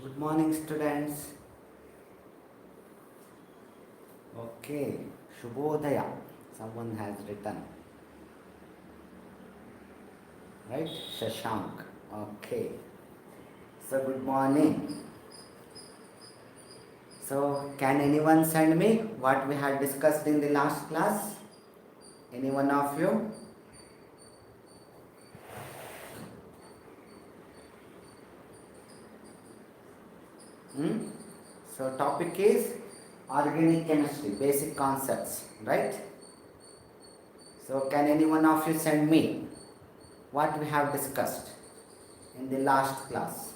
Good morning, students. Okay, Shubhodaya. Someone has written, right? Shashank. Okay. So, good morning. So, can anyone send me what we had discussed in the last class? Any one of you? Hmm? So, topic is organic chemistry, basic concepts, right? So, can any one of you send me what we have discussed in the last class?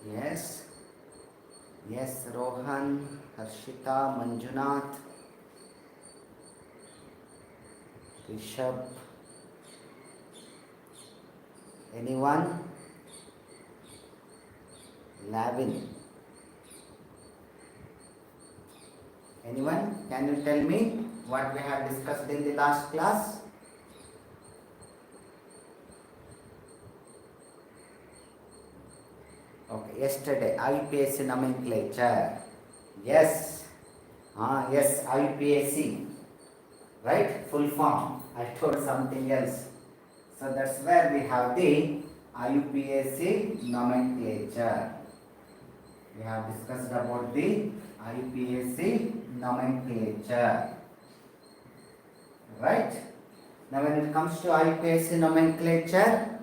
Yes. Yes, Rohan, Harshita, Manjunath, Rishabh. Anyone? Lavin. Anyone? Can you tell me what we have discussed in the last class? Okay, yesterday, IPS nomenclature. Yes. Yes, IPAC. Right? Full form. I told something else. So that's where we have the IPAC nomenclature. We have discussed about the IPAC nomenclature. Right? Now when it comes to IPAC nomenclature,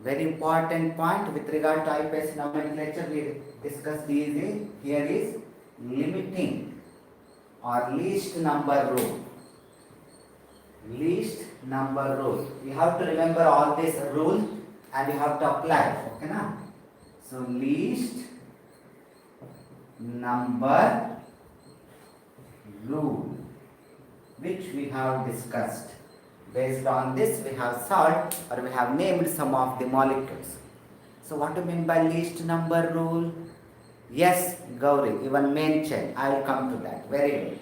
very important point with regard to IPAC nomenclature, we discussed these. Here is limiting or least number rule. Least number rule. You have to remember all this rule and you have to apply. Okay, na? So least number rule, which we have discussed. Based on this, we have solved or we have named some of the molecules. So what do you mean by least number rule? Yes, Gauri, even main chain. I will come to that. Very good.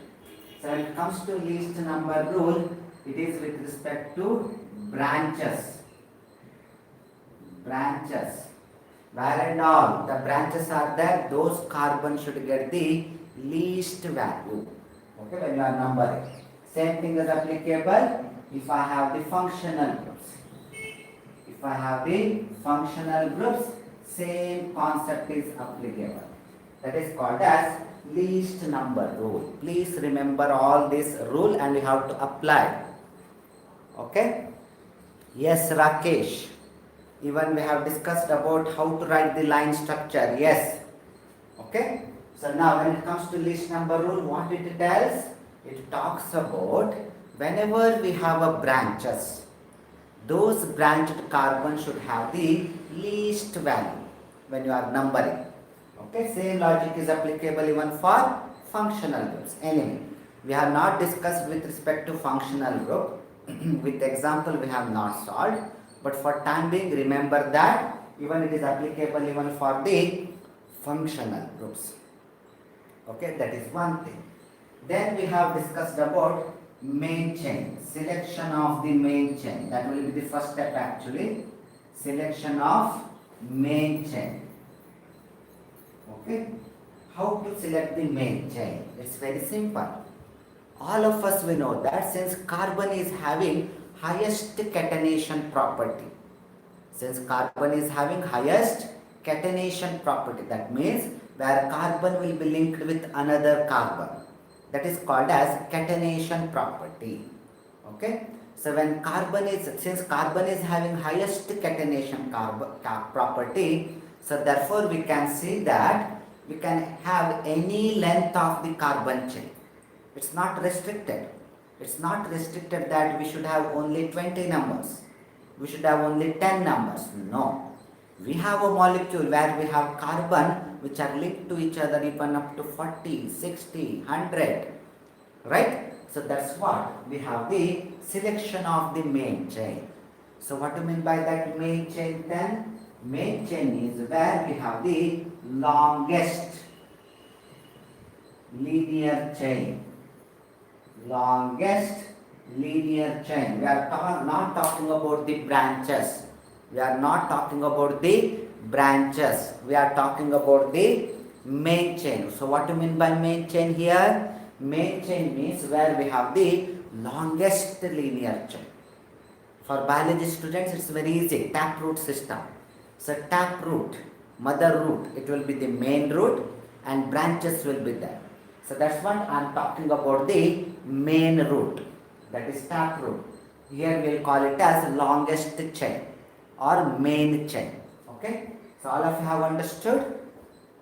So when it comes to least number rule, it is with respect to branches. Branches. Where and all the branches are there, those carbon should get the least value. Okay, when you are numbering. Same thing is applicable if I have the functional groups. If I have the functional groups, same concept is applicable. That is called as least number rule. Please remember all this rule and you have to apply. Okay? Yes, Rakesh. Even we have discussed about how to write the line structure. Yes. Okay? So now when it comes to least number rule, what it tells? It talks about whenever we have a branches, those branched carbon should have the least value when you are numbering. Okay, same logic is applicable even for functional groups. Anyway, we have not discussed with respect to functional group. With example we have not solved, but for time being remember that even it is applicable even for the functional groups. Okay, that is one thing. Then we have discussed about main chain, selection of the main chain. That will be the first step actually. Selection of main chain. Okay. How to select the main chain? It's very simple. All of us we know that since carbon is having highest catenation property. Since carbon is having highest catenation property, that means where carbon will be linked with another carbon. That is called as catenation property. Okay. So when since carbon is having highest catenation property, so therefore we can see that we can have any length of the carbon chain. It's not restricted. It's not restricted that we should have only 20 numbers. We should have only 10 numbers. No. We have a molecule where we have carbon which are linked to each other even up to 40, 60, 100. Right? So that's what we have the selection of the main chain. So what do you mean by that main chain then? Main chain is where we have the longest linear chain. Longest linear chain. We are not talking about the branches. We are not talking about the branches. We are talking about the main chain. So what do you mean by main chain here? Main chain means where we have the longest linear chain. For biology students, it's very easy. Taproot system. So taproot, mother root, it will be the main root and branches will be there. So that's what I'm talking about, the main root. That is taproot. Here we'll call it as longest chain or main chain. Okay. So all of you have understood.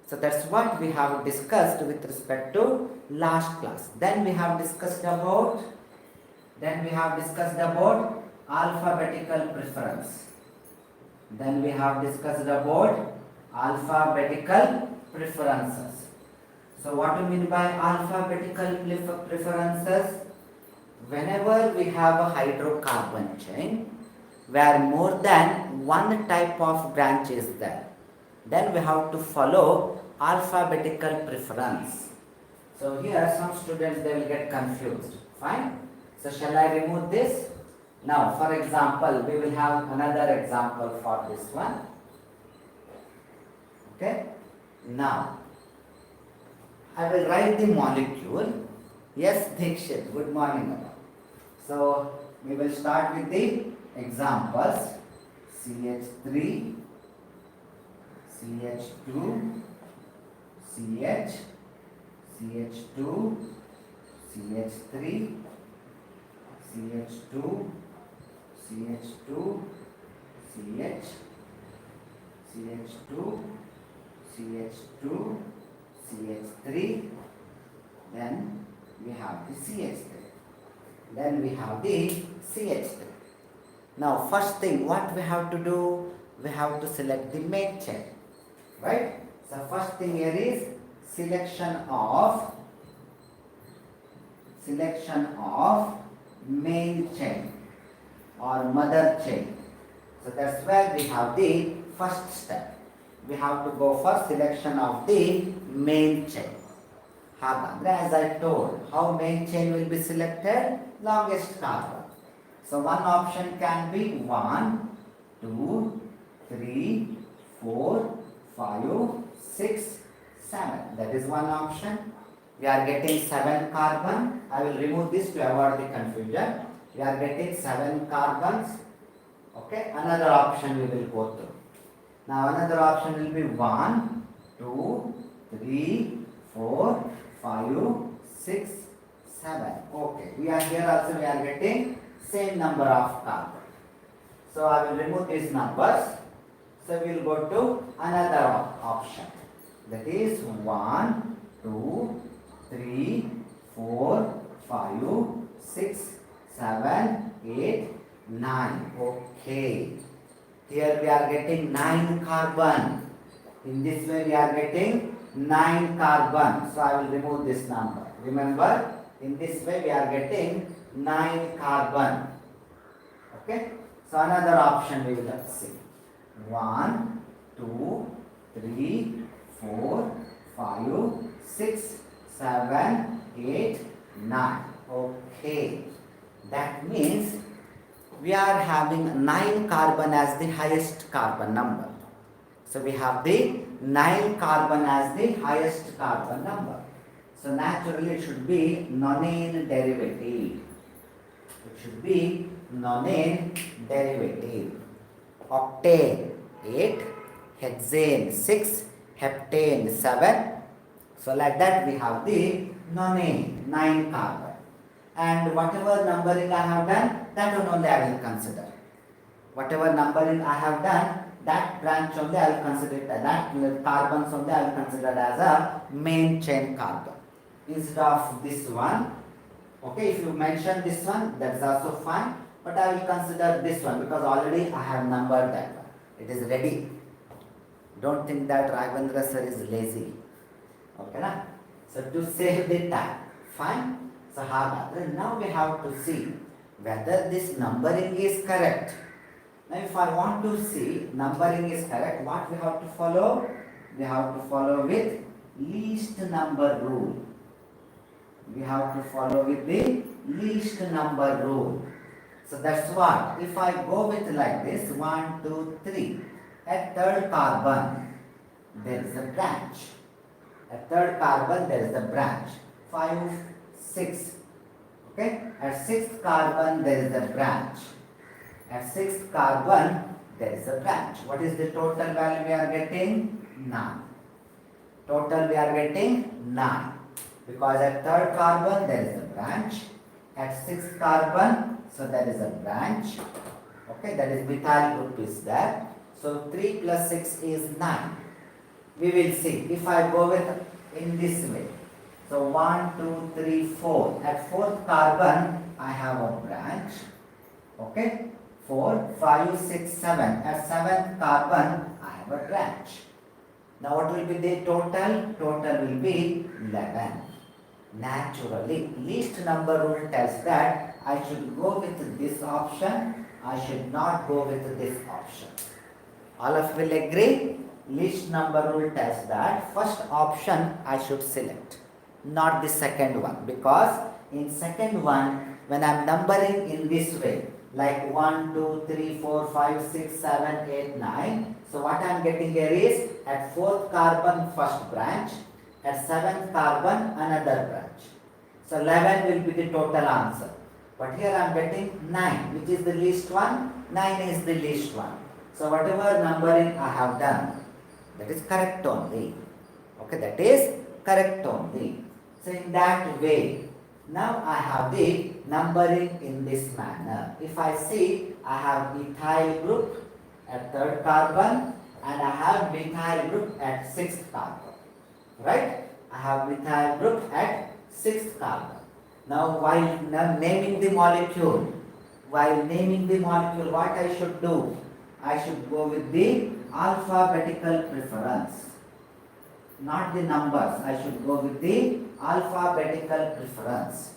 So that's what we have discussed with respect to last class. Then we have discussed about alphabetical preference. Then we have discussed about alphabetical preferences. So what do you mean by alphabetical preferences? Whenever we have a hydrocarbon chain where more than one type of branch is there, then we have to follow alphabetical preference. So here some students, they will get confused. Fine. So shall I remove this? Now for example, we will have another example for this one. Okay. Now I will write the molecule. Yes, Dikshit, good morning. So we will start with the examples. CH3, CH2, CH, CH2, CH3, CH2, CH2, CH, CH2, CH2, CH3, then we have the CH3, then we have the CH3. Now first thing what we have to do, we have to select the main chain, right? So first thing here is selection of main chain or mother chain. So that's where we have the first step. We have to go for selection of the main chain. As I told, how main chain will be selected? Longest carbon. So one option can be 1, 2, 3, 4, 5, 6, 7. That is one option. We are getting 7 carbon. I will remove this to avoid the confusion. We are getting 7 carbons. Okay. Another option we will go through. Now another option will be 1, 2, 3, 4, 5, 6, 7. Okay. We are here also we are getting same number of carbon. So I will remove these numbers. So we will go to another option. That is 1, 2, 3, 4, 5, 6, 7, 8, 9. Okay. Here we are getting 9 carbon. In this way we are getting 9 carbon. So I will remove this number. Remember, in this way we are getting 9 carbon. Okay. So another option we will see. 1, 2, 3, 4, 5, 6, 7, 8, 9. Okay. That means we are having 9 carbon as the highest carbon number. So we have the 9 carbon as the highest carbon number. So naturally it should be nonane derivative. It should be nonane derivative. Octane 8, hexane 6, heptane 7. So like that we have the nonane 9 carbon. And whatever numbering I have done, that one only I will consider. Whatever numbering I have done, that branch only I will consider it, that carbons only I will consider as a main chain carbon. Instead of this one, okay, if you mention this one, that is also fine, but I will consider this one because already I have numbered that one. It is ready. Don't think that Raghavendra sir is lazy. Okay, na? So to save the time, fine. So now we have to see whether this numbering is correct. Now if I want to see numbering is correct, what we have to follow? We have to follow with least number rule. We have to follow with the least number rule. So that's what, if I go with like this, 1, 2, 3, at third carbon, there is a branch. At third carbon, there is a branch. 5, 6. Okay? At sixth carbon, there is a branch. At sixth carbon, there is a branch. What is the total value we are getting? 9. Total we are getting 9. Because at third carbon, there is a branch. At sixth carbon, so there is a branch. Okay, that is methyl group is there. So 3 plus 6 is 9. We will see if I go with in this way. So 1, 2, 3, 4. At fourth carbon, I have a branch. Okay, 4, 5, 6, 7. At seventh carbon, I have a branch. Now what will be the total? Total will be 11. Naturally, least number rule tells that I should go with this option. I should not go with this option. All of you will agree? Least number rule tells that first option I should select, not the second one, because in second one, when I am numbering in this way, like 1, 2, 3, 4, 5, 6, 7, 8, 9. So what I am getting here is at fourth carbon first branch, at seventh carbon another branch. So 11 will be the total answer. But here I am getting 9, which is the least one. 9 is the least one. So whatever numbering I have done, that is correct only. Okay, that is correct only. So in that way, now I have the numbering in this manner. If I see, I have ethyl group at third carbon and I have methyl group at sixth carbon. Right? I have methyl group at sixth carbon. Now while naming the molecule, what I should do? I should go with the alphabetical preference. Not the numbers, I should go with the alphabetical preference.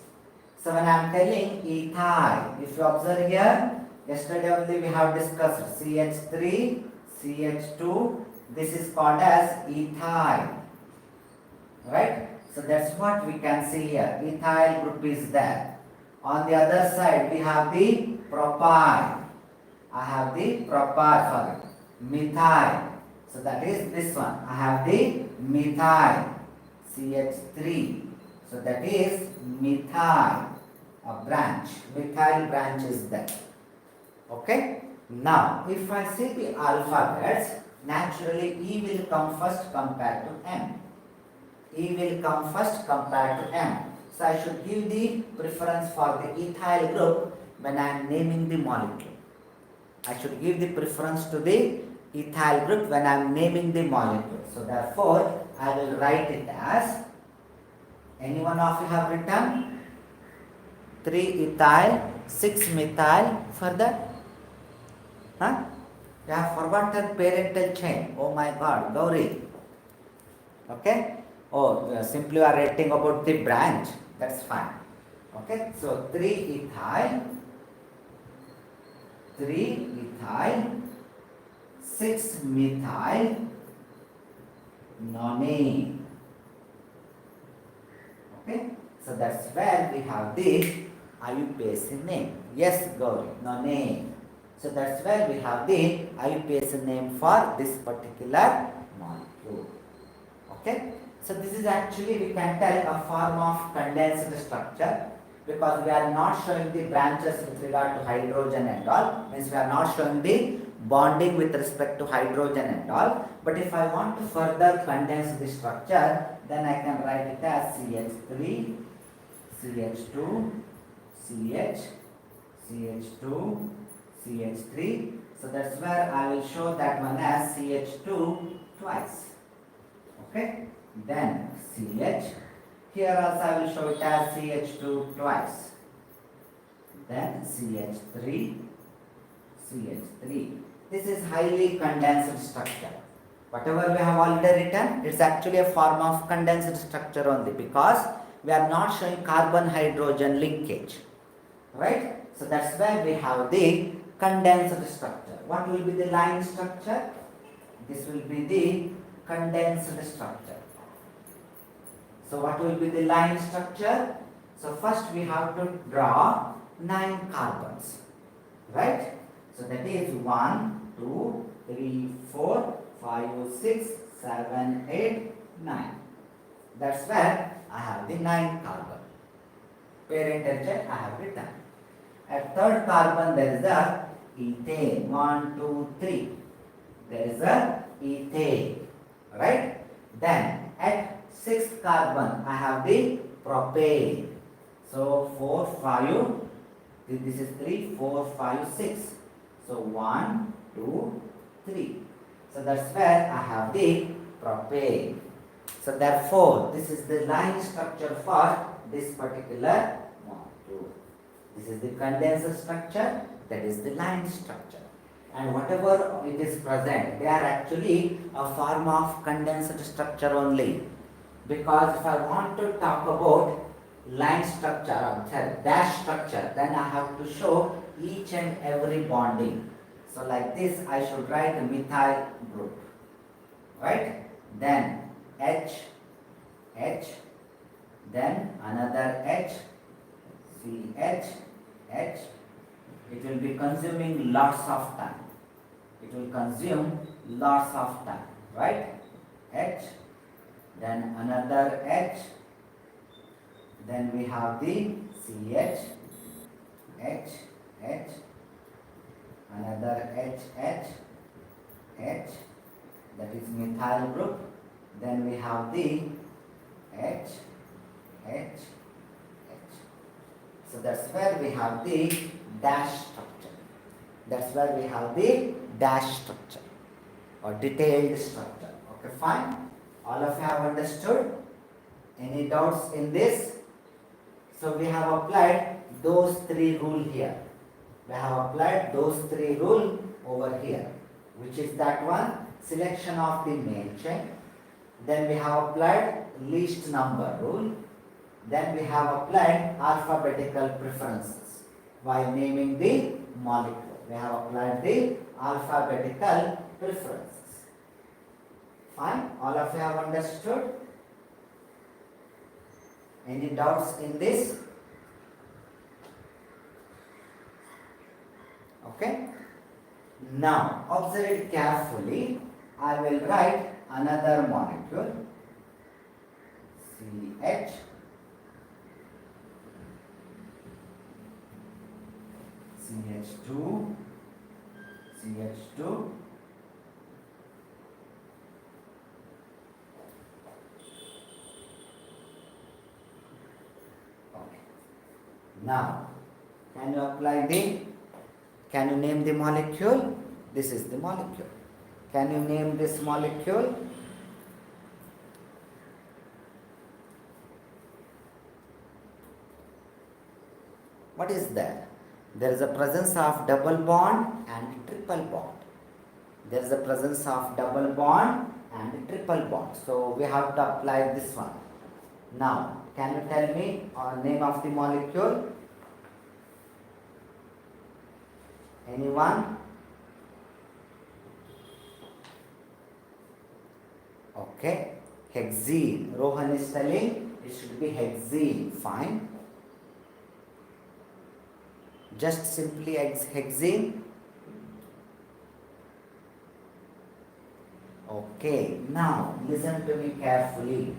So when I am telling ethyl, if you observe here, yesterday only we have discussed CH3, CH2, this is called as ethyl. Right? So that's what we can see here. Ethyl group is there. On the other side, we have the propyl. I have the methyl. So that is this one. I have the methyl, CH3. So that is methyl, a branch. Methyl branch is there. Okay? Now, if I see the alphabets, naturally E will come first compared to M. E will come first compared to M. So I should give the preference for the ethyl group when I am naming the molecule. I should give the preference to the ethyl group when I am naming the molecule. So therefore, I will write it as, any one of you have written 3 ethyl, 6 methyl further? Huh? You have forgotten parental chain. Oh my God, Gauri. Okay? Oh, simply you are writing about the branch. That's fine. Okay? So 3 ethyl, 6 methyl, nonane. Okay? So that's where we have the IUPAC name. Yes, Gauri, nonane. So that's where we have the IUPAC name for this particular molecule. Okay? So this is actually, we can tell, a form of condensed structure, because we are not showing the branches with regard to hydrogen and all, means we are not showing the bonding with respect to hydrogen and all. But if I want to further condense the structure, then I can write it as CH3, CH2, CH, CH2, CH3. So that's where I will show that one as CH2 twice. Okay? Then CH. Here also I will show it as CH2 twice. Then CH3, CH3. This is highly condensed structure. Whatever we have already written, it's actually a form of condensed structure only, because we are not showing carbon-hydrogen linkage. Right? So that's why we have the condensed structure. What will be the line structure? This will be the condensed structure. So what will be the line structure? So first we have to draw 9 carbons, right? So that is 1, 2, 3, 4, 5, 6, 7, 8, 9. That's where I have the 9 carbon. Parent agent I have written. At third carbon there is a ethane. 1, 2, 3. There is a ethane, right? Then at sixth carbon I have the propane. So 4, 5. This is 3, 4, 5, 6. So 1, 2, 3. So that's where I have the propane. So therefore, this is the line structure for this particular molecule. This is the condenser structure, that is the line structure. And whatever it is present, they are actually a form of condensed structure only. Because if I want to talk about line structure or dash structure, then I have to show each and every bonding. So like this I should write a methyl group, right? Then H, H, then another H, CH, H. It will be consuming lots of time. It will consume lots of time, right? H, then another H, then we have the CH, H, H, another H, H, H, that is methyl group. Then we have the H, H, H. So that's where we have the dash structure. That's where we have the dash structure or detailed structure. Okay, fine. All of you have understood? Any doubts in this? So we have applied those 3 rules here. We have applied those 3 rules over here. Which is that one? Selection of the main chain. Then we have applied least number rule. Then we have applied alphabetical preferences while naming the molecule. We have applied the alphabetical preferences. Fine? All of you have understood? Any doubts in this? Okay? Now, observe it carefully. I will write another molecule, CH, CH2, CH2, okay. Now, can you name the molecule? This is the molecule. Can you name this molecule? What is that? There is a presence of double bond and triple bond. There is a presence of double bond and triple bond. So we have to apply this one. Now, can you tell me the name of the molecule? Anyone? Okay, hexene. Rohan is telling it should be hexene. Fine. Just simply hexene. Okay, now listen to me carefully.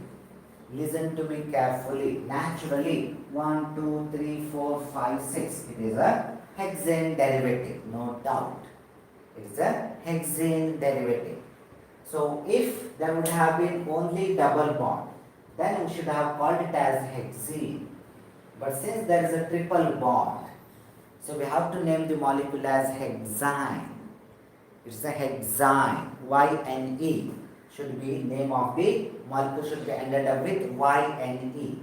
Listen to me carefully. Naturally, 1, 2, 3, 4, 5, 6. It is a hexane derivative, no doubt. It is a hexane derivative. So if there would have been only double bond, then we should have called it as hexene. But since there is a triple bond, so we have to name the molecule as hexyne. It's a hexyne, Y-N-E. Should be name of the molecule should be ended up with Y-N-E.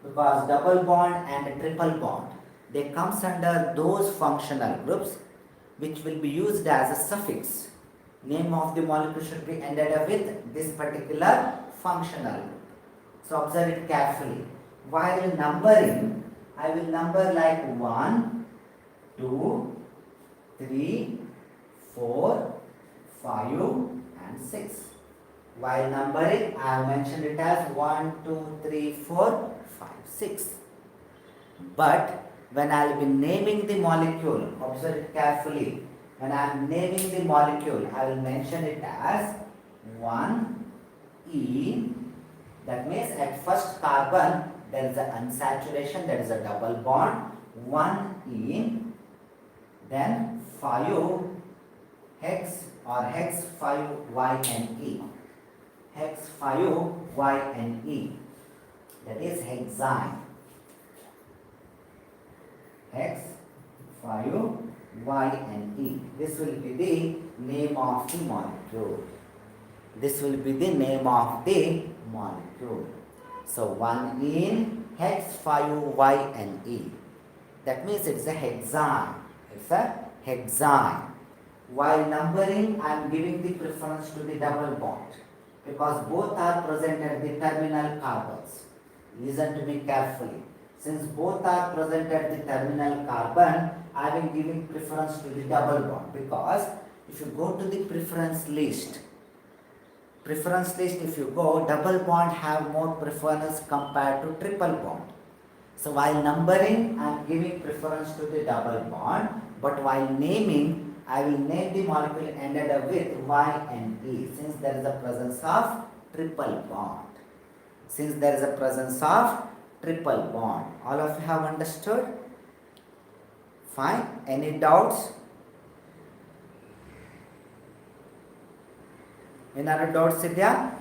Because double bond and triple bond, they comes under those functional groups which will be used as a suffix. Name of the molecule should be ended up with this particular functional group. So observe it carefully. While numbering, I will number like 1, 2, 3, 4, 5 and 6. While numbering, I have mentioned it as 1, 2, 3, 4, 5, 6. But when I will be naming the molecule, observe it carefully. When I am naming the molecule, I will mention it as 1E. That means at first carbon there is a unsaturation, there is a double bond, 1E, then 5 hex or hex 5YNE. Hex 5YNE. That is hexane. Hex 5YNE. This will be the name of the molecule. This will be the name of the molecule. So 1 in hex 5YNE. That means it's a hexane. It's a hexane. While numbering, I am giving the preference to the double bond because both are present at the terminal carbons. Listen to me carefully. Since both are present at the terminal carbon, I am giving preference to the double bond because if you go to the preference list if you go, double bond have more preference compared to triple bond. So while numbering, I am giving preference to the double bond, but while naming, I will name the molecule ended up with Y and E since there is a presence of triple bond. Since there is a presence of triple bond. All of you have understood? Fine. Any doubts? Any other doubts, Sidya?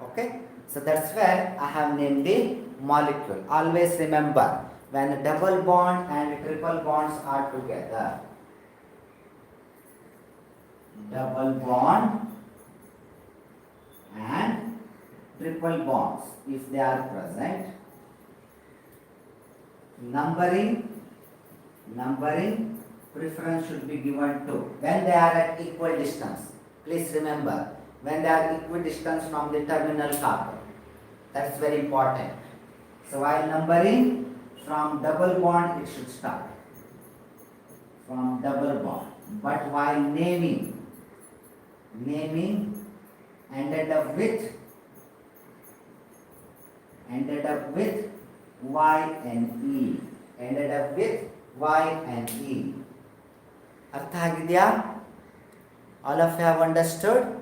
Okay. So that's where I have named the molecule. Always remember, when double bond and triple bonds are together, double bond and triple bonds, if they are present, numbering preference should be given to when they are at equal distance. Please remember, when they are equal distance from the terminal carbon. That's very important. So while numbering, from double bond it should start. From double bond. But while naming ended up with Y and E. Ended up with Y and E. Artha agidya? All of you have understood?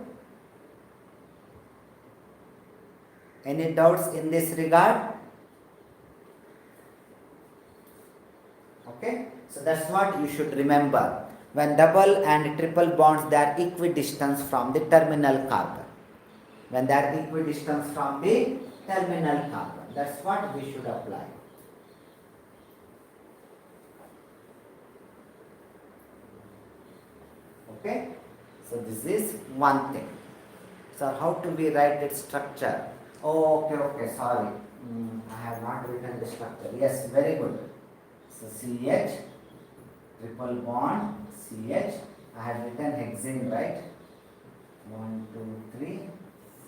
Any doubts in this regard? Okay, so that's what you should remember. When double and triple bonds, they are equidistant from the terminal carbon. When they are equidistant from the terminal carbon, that's what we should apply. Okay, so this is one thing. So how to we write its structure? Oh, okay, sorry. I have not written the structure. Yes, very good. So CH, triple bond, CH. I have written hexane, right? 1, 2, 3,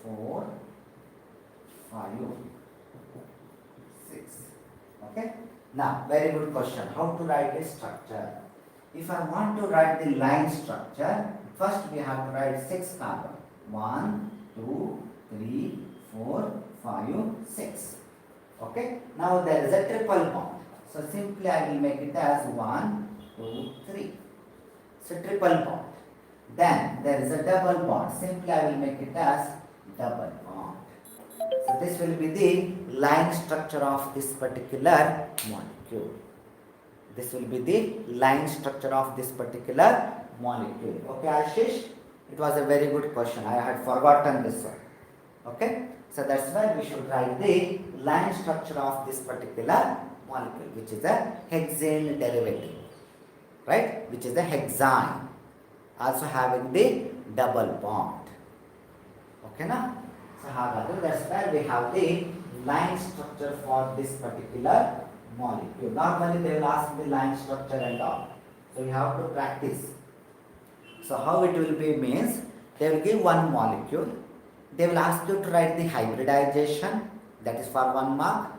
4, 5, 6. Okay? Now, very good question. How to write a structure? If I want to write the line structure, first we have to write 6 carbon. 1, 2, 3, 4, 5, 6. Okay? Now there is a triple bond. So simply I will make it as 1, 2, 3. So triple bond. Then there is a double bond. Simply I will make it as double bond. So this will be the line structure of this particular molecule. This will be the line structure of this particular molecule. Okay, Ashish? It was a very good question. I had forgotten this one. Okay? So that's why we should write the line structure of this particular molecule, which is a hexane derivative. Right? Which is a hexane. Also having the double bond. Okay, na? So that's why we have the line structure for this particular molecule. Normally they will ask the line structure and all. So you have to practice. So how it will be means, they will give one molecule. They will ask you to write the hybridization, that is for 1 mark.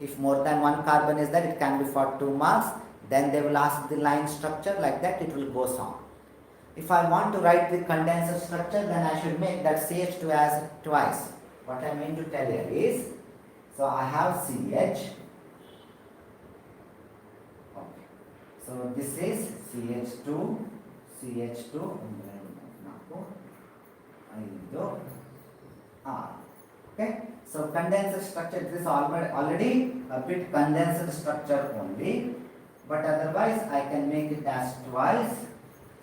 If more than one carbon is there, it can be for 2 marks. Then they will ask the line structure, like that it will go on. If I want to write the condenser structure, then I should make that CH2 as twice. What I mean to tell here is, So I have CH. Okay. So this is CH2, CH2, R. Okay. So condenser structure, this is already a bit condenser structure only, but otherwise I can make it as twice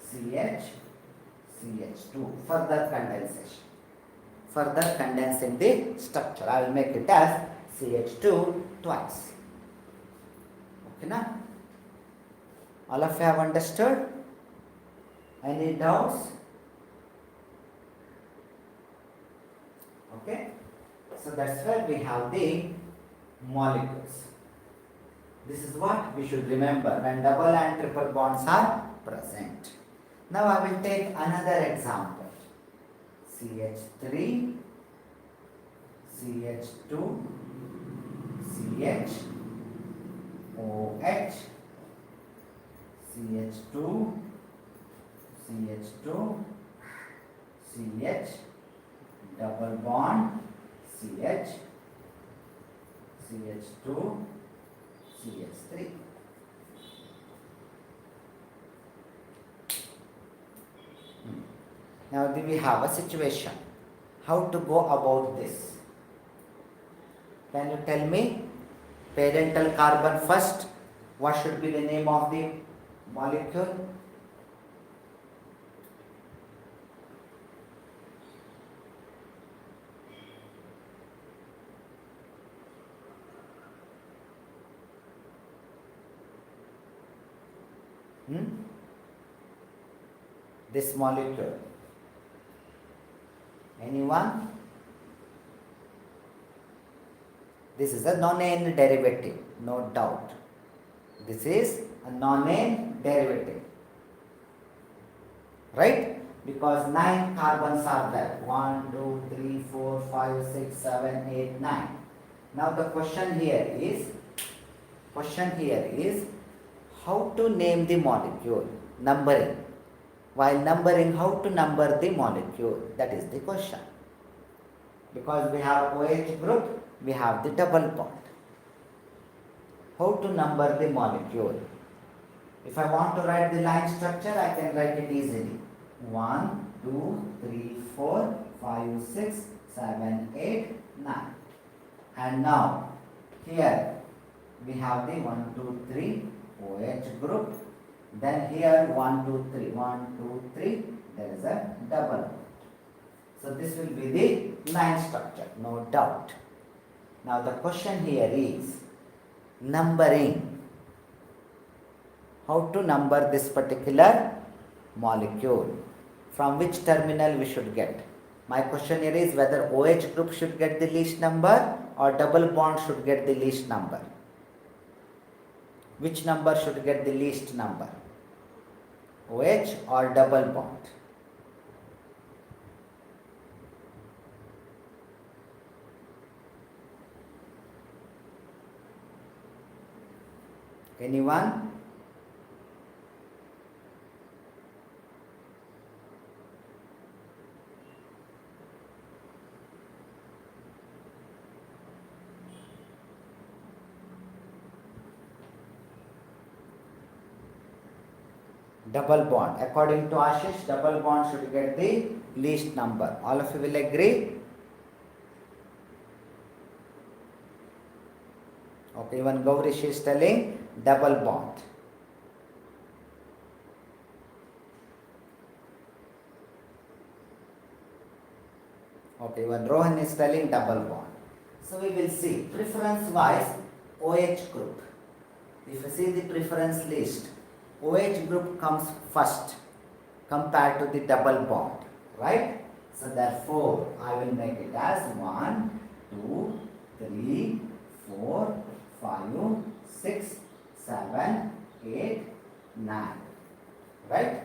CH, CH2, further condensation. Further condensing the structure, I will make it as CH2 twice. Okay, now? All of you have understood? Any doubts? Okay, so that's where we have the molecules. This is what we should remember when double and triple bonds are present. Now I will take another example. CH3, CH2, CH, OH, CH2, CH2, CH, double bond, CH, CH2, CH3. Now we have a situation. How to go about this? Can you tell me? Parental carbon first. What should be the name of the molecule? This molecule. Anyone? This is a nonane derivative, no doubt. This is a nonane derivative. Right? Because 9 carbons are there. 1, 2, 3, 4, 5, 6, 7, 8, 9. Now the question here is how to name the molecule, numbering. While numbering, how to number the molecule, that is the question. Because we have OH group, we have the double bond. How to number the molecule? If I want to write the line structure, I can write it easily. 1, 2, 3, 4, 5, 6, 7, 8, 9. And now, here we have the 1, 2, 3 OH group. Then here 1, 2, 3, 1, 2, 3, there is a double bond. So this will be the line structure, no doubt. Now the question here is numbering. How to number this particular molecule? From which terminal we should get? My question here is whether OH group should get the least number or double bond should get the least number. Which number should get the least number? OH or double bond? Anyone? Double bond. According to Ashish, double bond should get the least number. All of you will agree? Okay, even Gaurish is telling double bond. Okay, even Rohan is telling double bond. So we will see preference wise OH group. If you see the preference list, OH group comes first compared to the double bond, right? So therefore, I will make it as 1, 2, 3, 4, 5, 6, 7, 8, 9, right?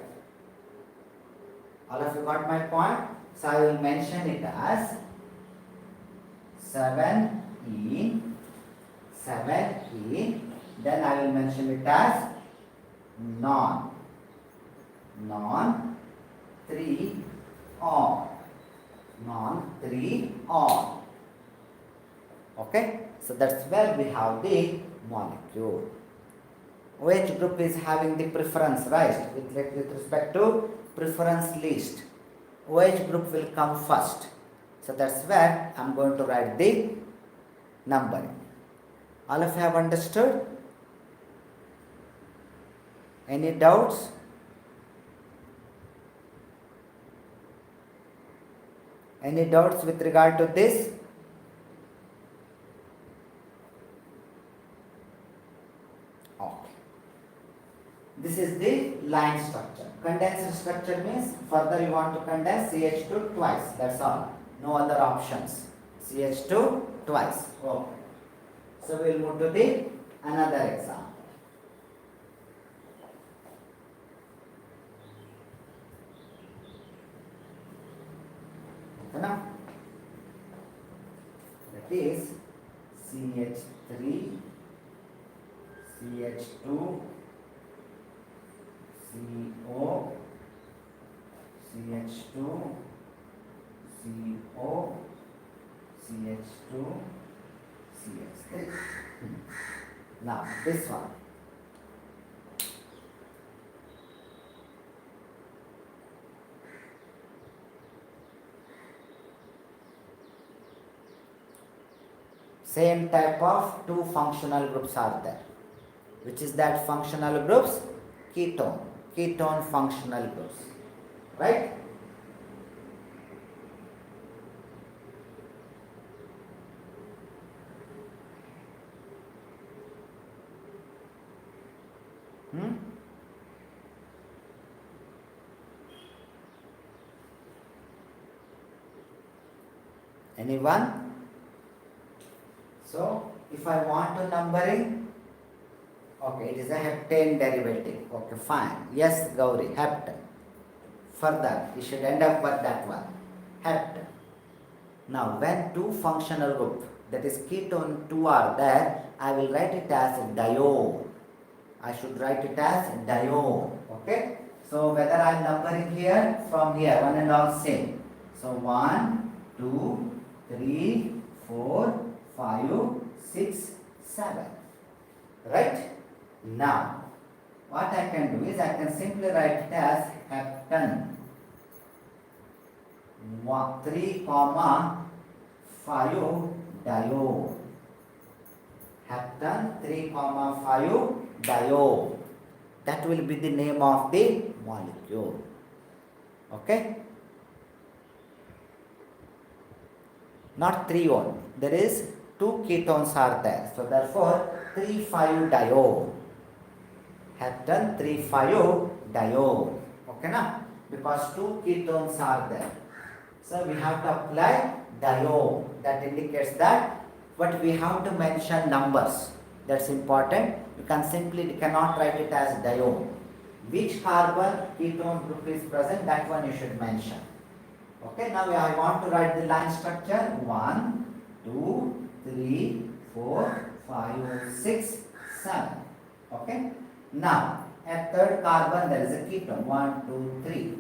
All of you got my point? So I will mention it as 7E, then I will mention it as non 3 on, okay. So that's where we have the molecule. OH group is having the preference, right? With respect to preference list, OH group will come first. So that's where I'm going to write the numbering. All of you have understood? Any doubts? Any doubts with regard to this? Okay. This is the line structure. Condenser structure means further you want to condense CH2 twice. That's all. No other options. CH2 twice. Okay. So we'll move to the another example. Okay, now? That is CH3, CH2, CO, CH2, CO, CH2, CH3. Now this one. Same type of two functional groups are there. Which is that functional groups? Ketone functional groups. Right? Anyone? So, if I want to numbering, okay, it is a heptane derivative. Okay, fine. Yes, Gauri, heptane. Further, you should end up with that one. Heptane. Now, when two functional group, that is ketone 2 are there, I will write it as diol. I should write it as diol. Okay? So, whether I am numbering here, from here, one and all same. So, 1, 2, 3, 4, 5, 6, 7. Right? Now, what I can do is I can simply write it as heptane 3, 5 diol. Heptane 3, 5 diol. That will be the name of the molecule. Okay? Not 3 only. There is 2 ketones are there. So therefore 3, 5 diol. Heptane 3, 5 diol. Okay na? Because 2 ketones are there. So we have to apply diol. That indicates that, but we have to mention numbers. That's important. You cannot write it as diol. Which carbon ketone group is present, that one you should mention. Okay, now I want to write the line structure. 1, 2, 3, 4, 5, 6, 7. Okay. Now, at third carbon there is a ketone. 1, 2, 3.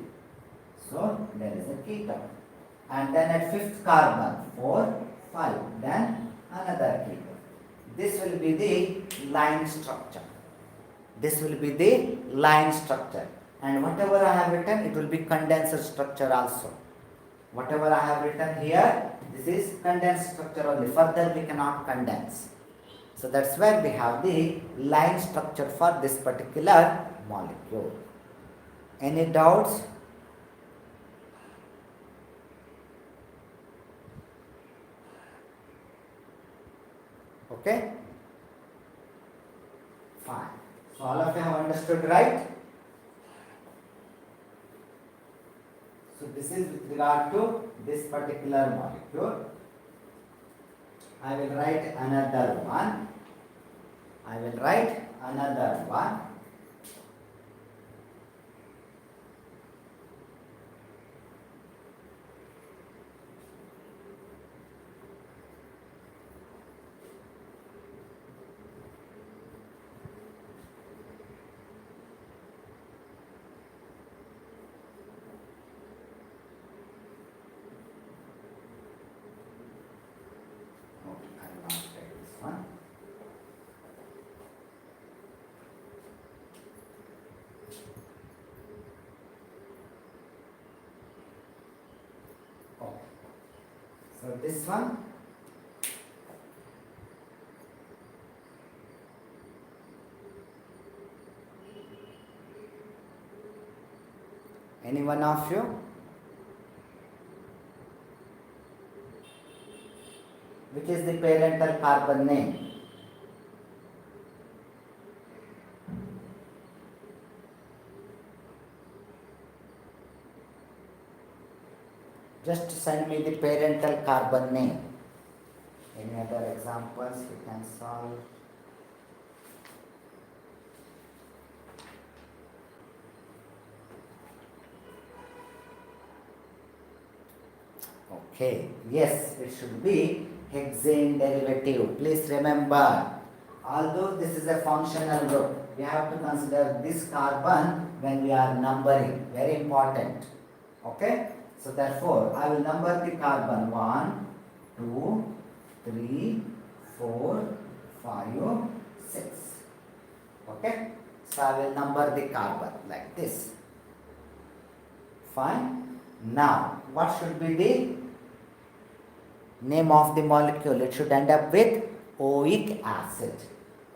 So, there is a ketone. And then at fifth carbon, 4, 5. Then another ketone. This will be the line structure. This will be the line structure. And whatever I have written, it will be condenser structure also. Whatever I have written here, this is condensed structure only. Further we cannot condense. So that's where we have the line structure for this particular molecule. Any doubts? Okay? Fine. So all of you have understood, right? So this is with regard to this particular molecule. I will write another one. Okay, I will not take this this one, any one of you? Which is the parental carbon name? Just send me the parental carbon name. Any other examples we can solve? Okay, yes, it should be hexane derivative. Please remember, although this is a functional group, we have to consider this carbon when we are numbering. Very important. Okay, so therefore I will number the carbon 1, 2, 3, 4, 5, 6. Okay, so I will number the carbon like this. Fine. Now, what should be the name of the molecule? It should end up with oic acid.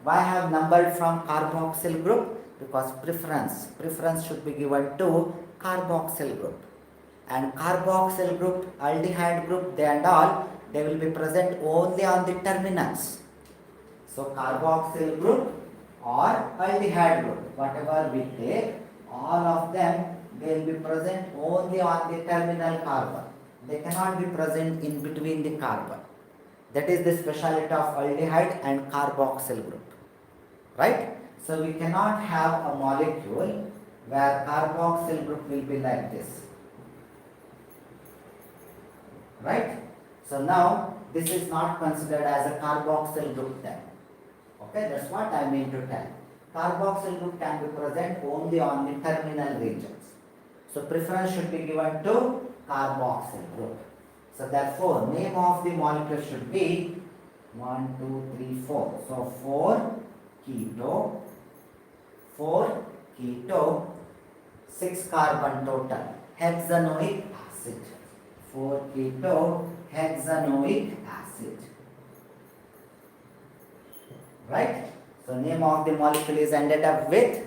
Why I have numbered from carboxyl group? Because preference should be given to carboxyl group. And carboxyl group, aldehyde group, they and all, they will be present only on the terminals. So carboxyl group or aldehyde group, whatever we take, all of them, they will be present only on the terminal carbon. They cannot be present in between the carbon. That is the speciality of aldehyde and carboxyl group. Right? So we cannot have a molecule where carboxyl group will be like this. Right? So now this is not considered as a carboxyl group then. Okay, that's what I mean to tell. Carboxyl group can be present only on the terminal regions. So preference should be given to carboxyl group. So therefore name of the molecule should be 1, 2, 3, 4. So 4 keto, 6 carbon total, hexanoic acid. 4 keto hexanoic acid. Right? So name of the molecule is ended up with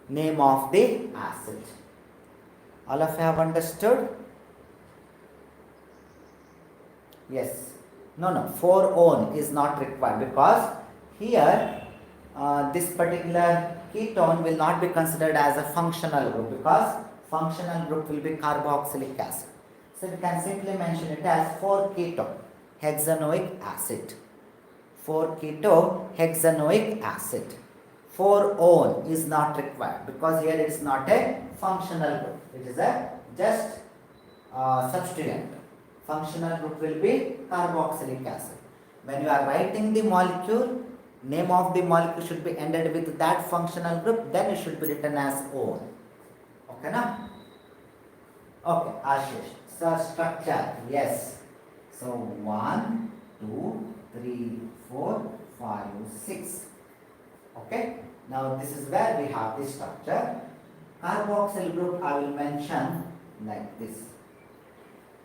name of the acid. All of you have understood? Yes. No, 4-one is not required because here this particular ketone will not be considered as a functional group because functional group will be carboxylic acid. So we can simply mention it as 4 keto hexanoic acid. 4 keto hexanoic acid. 4-one is not required because here it is not a functional group. It is a just substituent. Functional group will be carboxylic acid. When you are writing the molecule, name of the molecule should be ended with that functional group, then it should be written as O. Okay, na? Okay, Ashish. So structure, yes. So 1, 2, 3, 4, 5, 6. Okay. Now this is where we have the structure. Carboxyl group I will mention like this.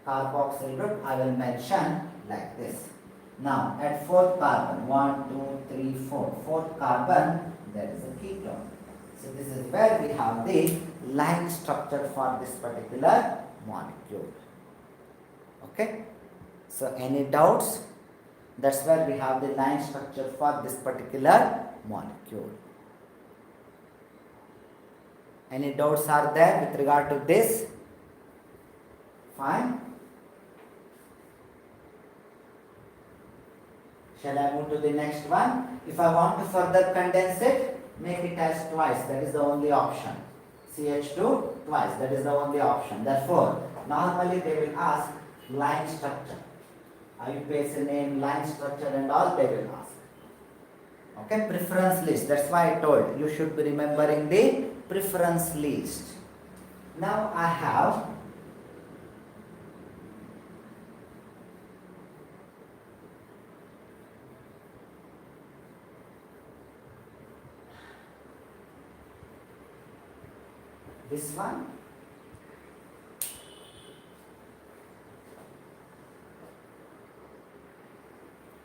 Carboxyl group I will mention like this. Now at 4th carbon, 1, 2, 3, 4. 4th carbon, there is a ketone. So this is where we have the line structure for this particular molecule. Okay. So any doubts? That's where we have the line structure for this particular molecule. Any doubts are there with regard to this? Fine. Shall I move to the next one? If I want to further condense it, make it as twice. That is the only option. CH2 twice. That is the only option. Therefore, normally they will ask line structure. IPS name, line structure and all they will ask. Okay, preference list. That's why I told you should be remembering the preference list. Now I have this one.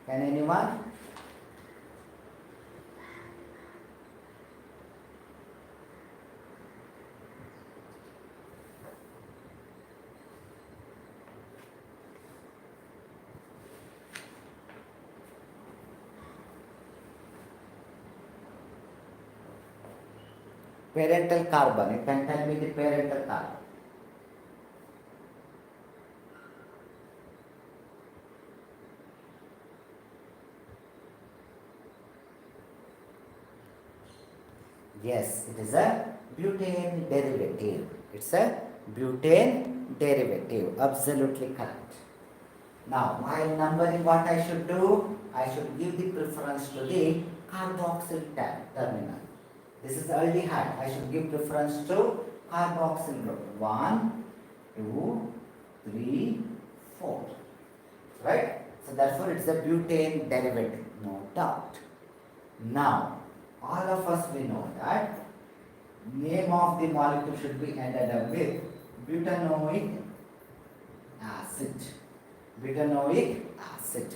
Can anyone? Parental carbon. You can tell me the parental carbon. Yes, it is a butane derivative. It's a butane derivative. Absolutely correct. Now, while numbering, what I should do? I should give the preference to the carboxyl terminal. This is aldehyde. I should give preference to carboxyl group. 1, 2, 3, 4. Right? So therefore it's a butane derivative. No doubt. Now, all of us we know that name of the molecule should be ended up with butanoic acid. Butanoic acid.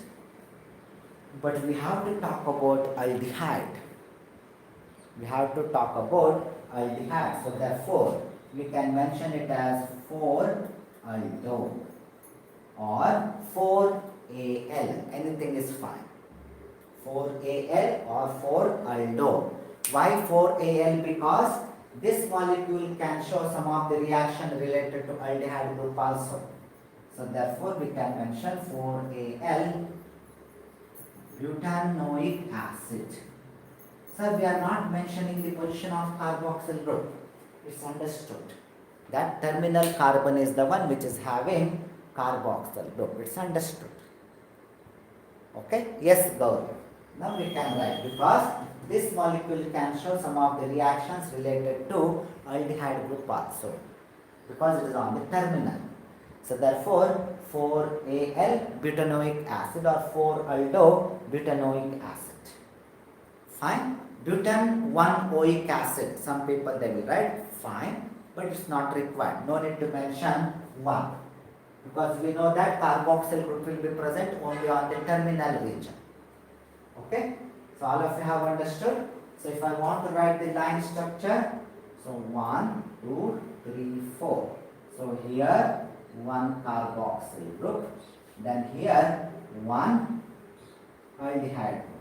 But we have to talk about aldehyde. We have to talk about aldehyde. So therefore, we can mention it as 4-aldo or 4-al. Anything is fine. 4-al or 4-aldo. Why 4-al? Because this molecule can show some of the reaction related to aldehyde group also. So therefore, we can mention 4-al butanoic acid. Sir, we are not mentioning the position of carboxyl group. It's understood. That terminal carbon is the one which is having carboxyl group. It's understood. Okay? Yes, Gaurav. Now we can write because this molecule can show some of the reactions related to aldehyde group also. Because it is on the terminal. So therefore, 4-al butanoic acid or 4-aldo butanoic acid. Fine. Butane 1-oic acid. Some people they will write fine, but it's not required. No need to mention 1. Because we know that carboxyl group will be present only on the terminal region. Okay? So all of you have understood. So if I want to write the line structure, so 1, 2, 3, 4. So here 1 carboxyl group, then here 1 aldehyde group.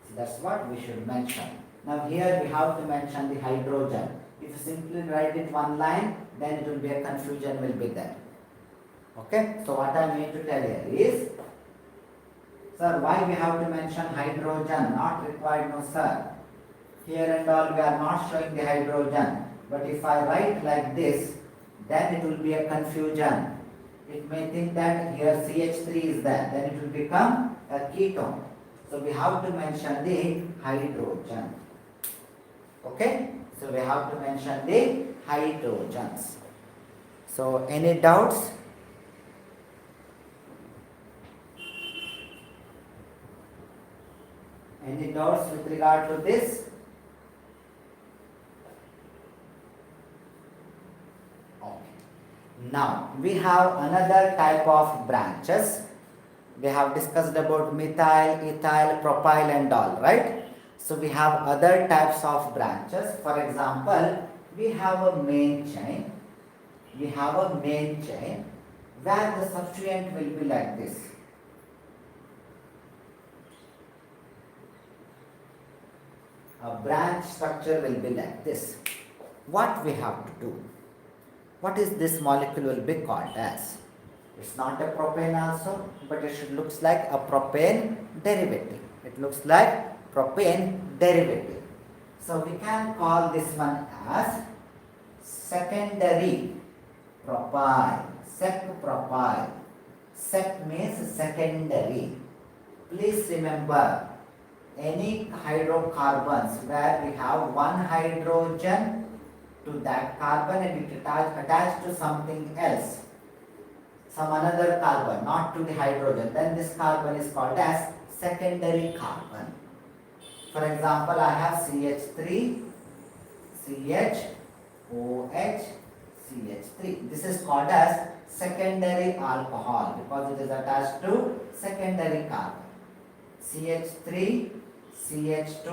So that's what we should mention. Now here we have to mention the hydrogen. If you simply write it one line, then it will be a confusion will be there. Okay? So what I mean to tell here is, sir, why we have to mention hydrogen? Not required, no sir. Here and all we are not showing the hydrogen. But if I write like this, then it will be a confusion. It may think that here CH3 is there, then it will become a ketone. So we have to mention the hydrogen. Okay? So we have to mention the hydrogens. So any doubts? Any doubts with regard to this? Now, we have another type of branches. We have discussed about methyl, ethyl, propyl and all, right? So, we have other types of branches. For example, we have a main chain. We have a main chain where the substituent will be like this. A branch structure will be like this. What we have to do? What is this molecule will be called as? It's not a propane also, but it looks like a propane derivative. It looks like propane derivative. So we can call this one as secondary propyl. Sec-propyl. Sec means secondary. Please remember, any hydrocarbons where we have one hydrogen to that carbon and it attached to something else, some another carbon, not to the hydrogen, then this carbon is called as secondary carbon. For example, I have CH3, CHOH, CH3. This is called as secondary alcohol because it is attached to secondary carbon. CH3, CH2,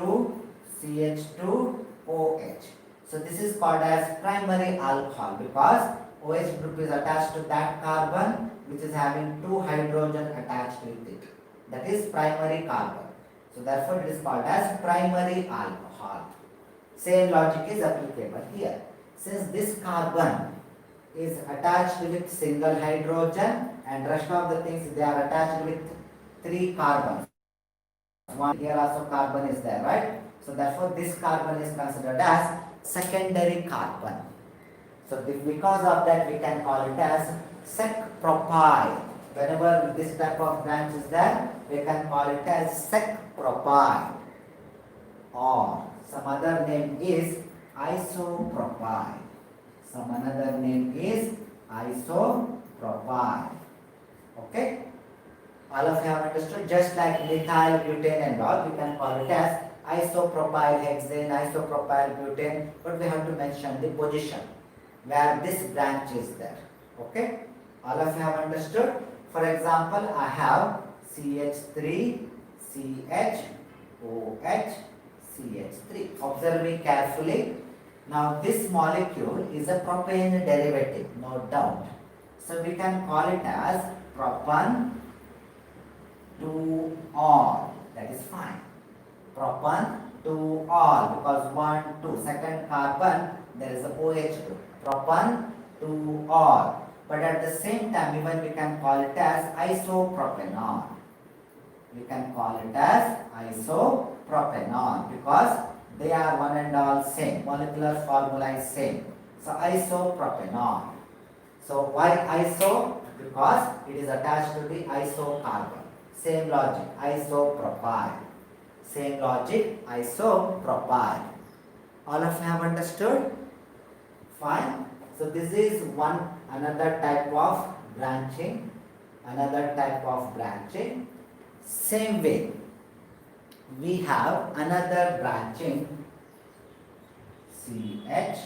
CH2, OH. So this is called as primary alcohol because OH group is attached to that carbon which is having two hydrogen attached with it. That is primary carbon. So therefore it is called as primary alcohol. Same logic is applicable here. Since this carbon is attached with single hydrogen and rest of the things they are attached with three carbons. One here also carbon is there, right? So therefore this carbon is considered as secondary carbon. So because of that we can call it as sec-propyl. Whenever this type of branch is there, we can call it as sec-propyl, or some other name is isopropyl. Some another name is isopropyl. Okay? All of you have understood? Just like methyl, butane and all, we can call it as isopropyl hexane, isopropyl butane, but we have to mention the position where this branch is there. Okay? All of you have understood? For example, I have CH3, CH, OH, CH3. Observe me carefully. Now this molecule is a propane derivative, no doubt. So we can call it as propan 2-ol. That is fine. Propan 2-ol because 1, 2, second carbon there is a OH group. Propan 2-ol. But at the same time even we can call it as isopropanol. We can call it as isopropanol because they are one and all same. Molecular formula is same. So isopropanol. So why iso? Because it is attached to the isocarbon. Same logic, isopropyl. Same logic, isopropyl. All of you have understood? Fine. So this is another type of branching. Another type of branching. Same way, we have another branching CH,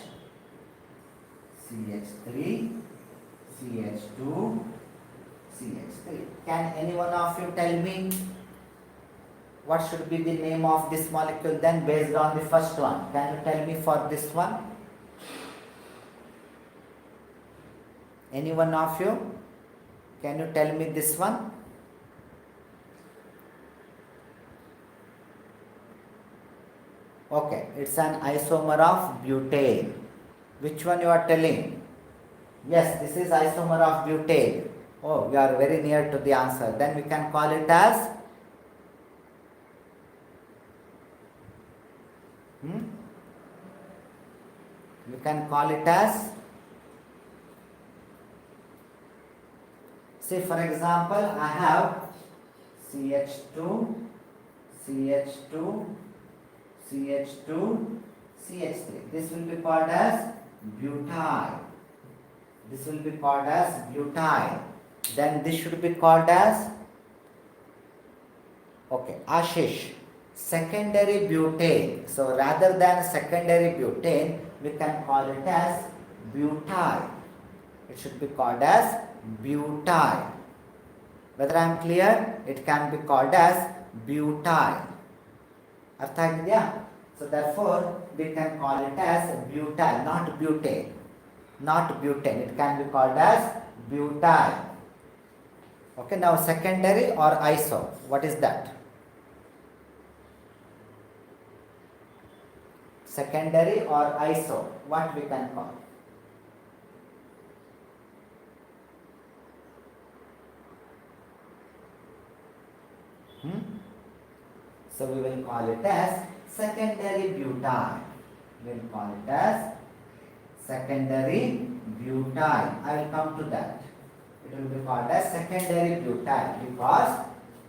CH3, CH2, CH3. Can any one of you tell me what should be the name of this molecule then based on the first one? Can you tell me for this one? Any one of you? Can you tell me this one? Okay, it's an isomer of butane. Which one you are telling? Yes, this is isomer of butane. Oh, you are very near to the answer. Then we can call it as you can call it as, say for example, I have CH2, CH2, CH2, CH3. This will be called as butyl. This will be called as butyl. Then this should be called as, okay, Ashish, secondary butane. So rather than secondary butane, we can call it as butyl. It should be called as butyl. Whether I am clear? It can be called as butyl. Artha agidya? So therefore, we can call it as butyl, not butane. Not butane. It can be called as butyl. Okay, now secondary or iso. What is that? Secondary or iso. What we can call? So we will call it as secondary butyl. We will call it as secondary butyl. I will come to that. It will be called as secondary butyl because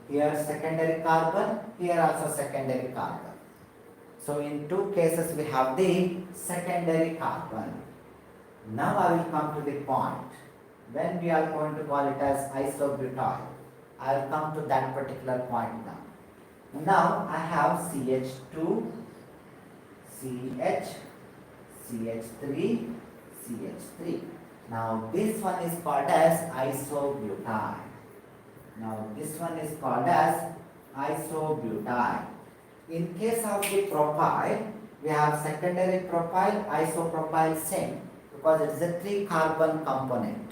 here secondary carbon, here also secondary carbon. So in two cases we have the secondary carbon. Now I will come to the point. When we are going to call it as isobutyl, I will come to that particular point now. Now I have CH2, CH, CH3, CH3. Now this one is called as isobutyl. Now this one is called as isobutyl. In case of the propyl, we have secondary propyl, isopropyl same because it is a 3-carbon component.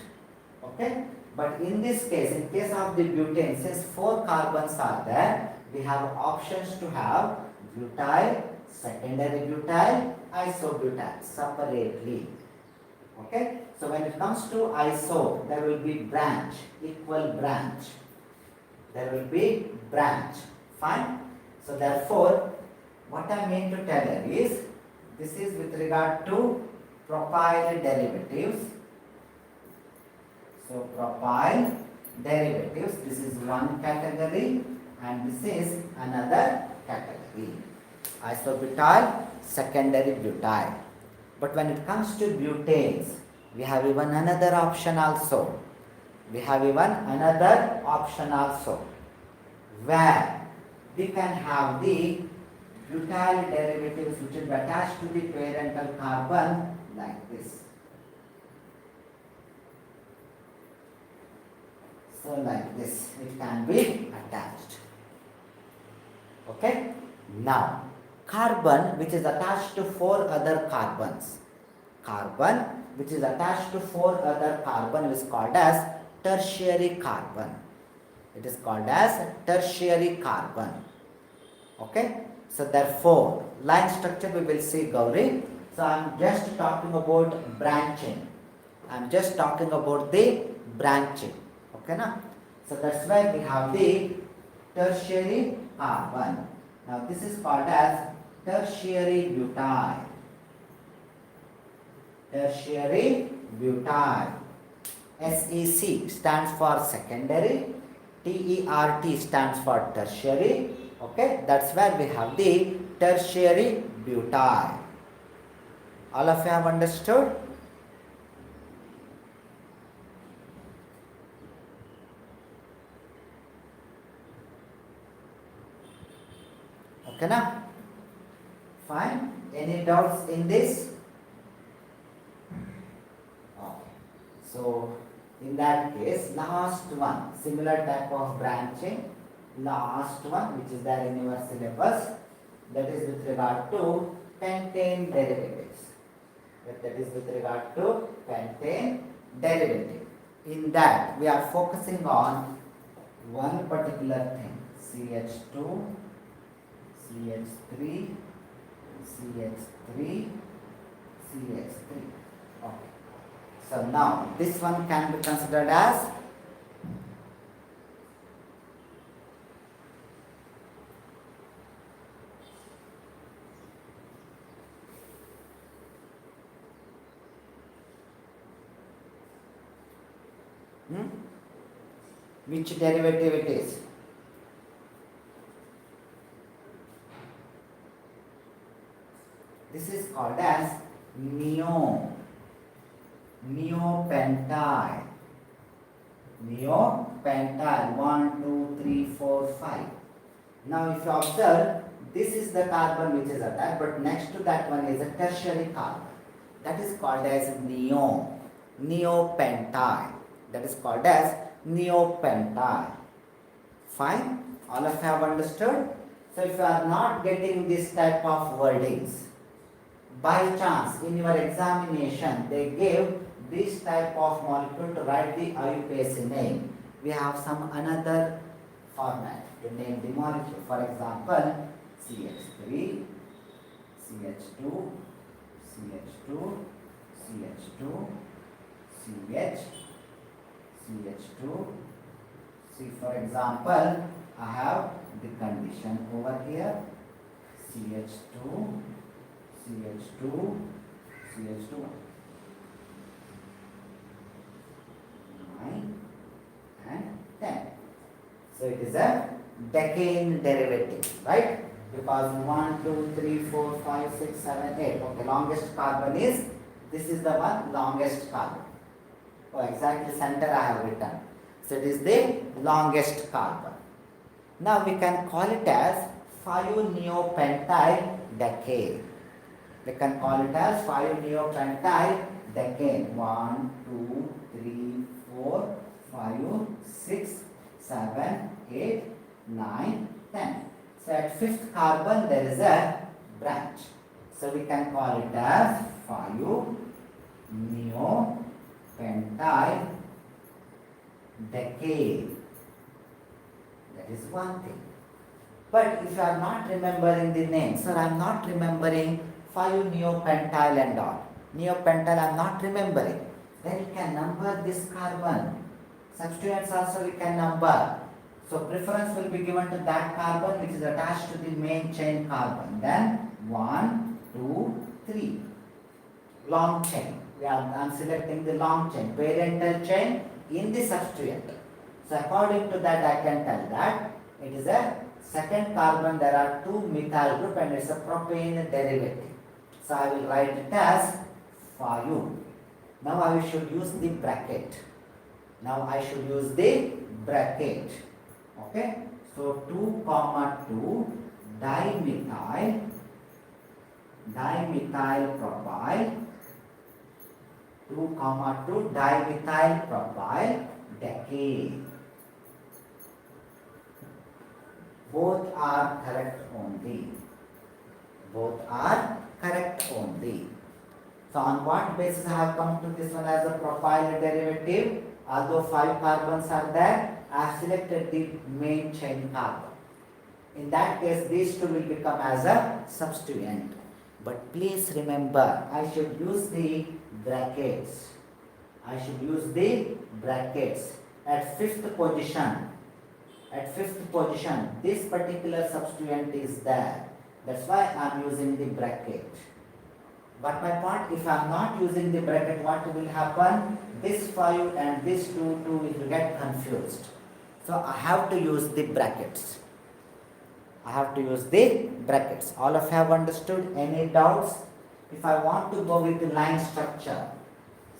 Okay? But in this case, in case of the butane, since 4 carbons are there, we have options to have butyl, secondary butyl, isobutyl separately. Okay? So when it comes to iso, there will be branch, equal branch. There will be branch. Fine? So therefore, what I mean to tell you is, this is with regard to propyl derivatives. So propyl derivatives, this is one category and this is another category. Isobutyl, secondary butyl. But when it comes to butanes, we have even another option also. Where we can have the butyl derivatives which will be attached to the parental carbon like this. So like this, it can be attached. Okay? Now, carbon which is attached to 4 other carbons. Carbon which is attached to 4 other carbon is called as tertiary carbon. It is called as tertiary carbon. Okay? So therefore, line structure we will see, Gauri. So I am just talking about branching. I am just talking about the branching. Okay, na? So that's why we have the tertiary carbon. Now this is called as tertiary butyl. Tertiary butyl. SEC stands for secondary. TERT stands for tertiary. Okay, that's where we have the tertiary butyl. All of you have understood? Okay, na? Fine. Any doubts in this? Okay. So, in that case, last one, similar type of branching, last one which is there in your syllabus, that is with regard to pentane derivatives. That is with regard to pentane derivative. In that, we are focusing on one particular thing, CH2, CH3, CH3, CH3. Okay. So now this one can be considered as which derivative it is? This is called as neopentyl. Neopentyl 1, 2, 3, 4, 5. Now if you observe, this is the carbon which is attached, but next to that one is a tertiary carbon. That is called as neopentyl. That is called as neopentyl. Fine? All of you have understood? So if you are not getting this type of wordings, by chance in your examination they gave this type of molecule to write the IUPAC name, we have some another format to name the molecule. For example, CH3, CH2, CH2, CH2, CH, CH2. See, for example, I have the condition over here, CH2, CH2, CH2, 9 and 10. So it is a decane derivative, right? Because 1, 2, 3, 4, 5, 6, 7, 8. Okay, longest carbon is, this is the one, longest carbon. Oh, exactly center I have written. So it is the longest carbon. Now we can call it as 5-neopentyl decane. We can call it as 5-neopentyl decane. 1, 2, 3, 4, 5, 6, 7, 8, 9, 10. So at fifth carbon there is a branch. So we can call it as 5-neo-pentyl decade. That is one thing. But if you are not remembering the name, sir, I am not remembering 5-neo-pentyl and all. Neopentyl I am not remembering. Then you can number this carbon. Substituents also we can number. So preference will be given to that carbon which is attached to the main chain carbon. Then 1, 2, 3. Long chain. I am selecting the long chain, parental chain in the substituent. So according to that I can tell that it is a second carbon, there are 2 methyl group and it's a propane derivative. So I will write it as 5. Now I should use the bracket. Okay. So 2, 2 dimethyl propyl 2, 2 dimethyl propyl decade. Both are correct only. So on what basis I have come to this one as a propyl derivative? Although 5 carbons are there, I have selected the main chain carbon. In that case, these two will become as a substituent. But please remember, I should use the brackets. At fifth position, this particular substituent is there. That's why I am using the bracket. But my point, if I am not using the bracket, what will happen? This 5 and this 2 will get confused. So I have to use the brackets. All of you have understood? Any doubts? If I want to go with the line structure,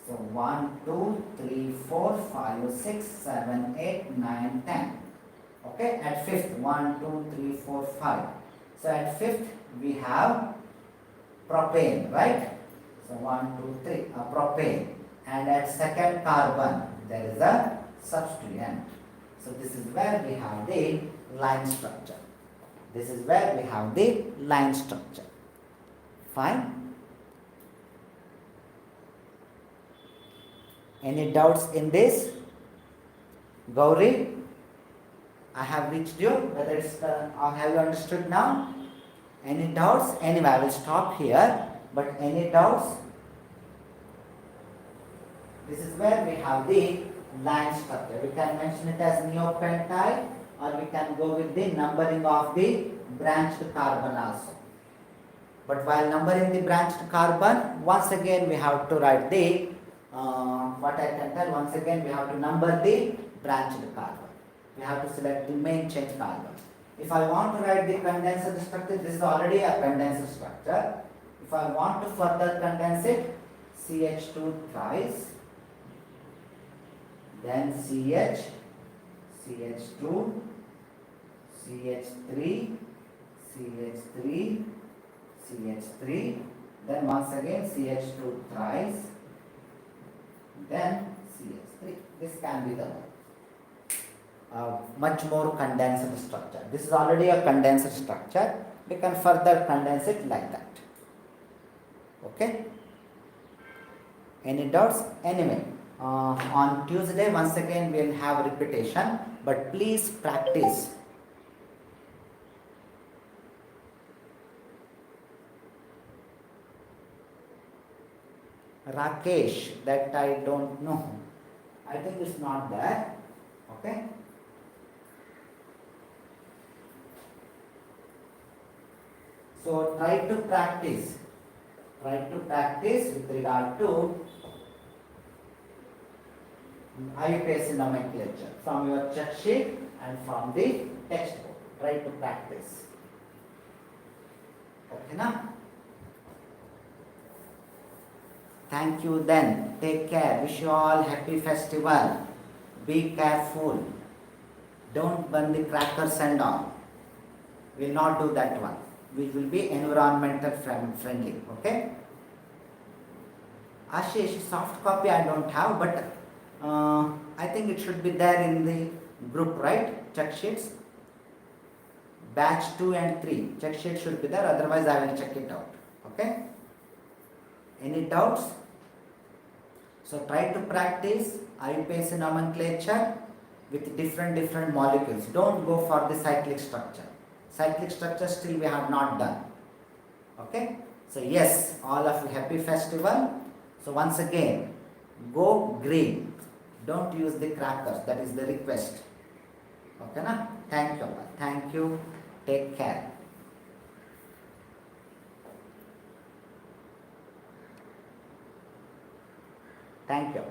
so 1, 2, 3, 4, 5, 6, 7, 8, 9, 10. Okay, at fifth, 1, 2, 3, 4, 5. So at fifth, we have propane, right? So 1, 2, 3, propane. And at second carbon, there is a substituent. So this is where we have the line structure. Fine? Any doubts in this? Gauri, I have reached you. Whether it's have you understood now? Any doubts? Anyway, I will stop here. But any doubts? This is where we have the line structure. We can mention it as neopentyl, or we can go with the numbering of the branched carbon also. But while numbering the branched carbon, once again we have to write the what I can tell, once again we have to number the branched carbon. We have to select the main chain carbon. If I want to write the condenser structure, this is already a condenser structure. If I want to further condense it, CH2 thrice, then CH, CH2, CH3, CH3, CH3, then once again CH2 thrice, then CH3. This can be the much more condensed structure. This is already a condensed structure. We can further condense it like that. Okay? Any doubts? Anyway, on Tuesday once again we will have repetition, but please practice. Rakesh, that I don't know. I think it's not there. Okay? So try to practice with regard to IPS nomenclature from your check sheet and from the textbook. Try to practice. Okay, na? Thank you then. Take care. Wish you all happy festival. Be careful. Don't burn the crackers and all. We will not do that one. We will be environmental friendly. Okay? Ashish, soft copy I don't have, but I think it should be there in the group, right? Check sheets. batch 2 and 3. Check sheet should be there, otherwise I will check it out. Okay? Any doubts? So try to practice IPS nomenclature with different molecules. Don't go for the cyclic structure. Cyclic structure still we have not done. Okay? So yes, all of you happy festival. So once again, go green. Don't use the crackers. That is the request. Okay na? Thank you. Thank you. Take care. Thank you.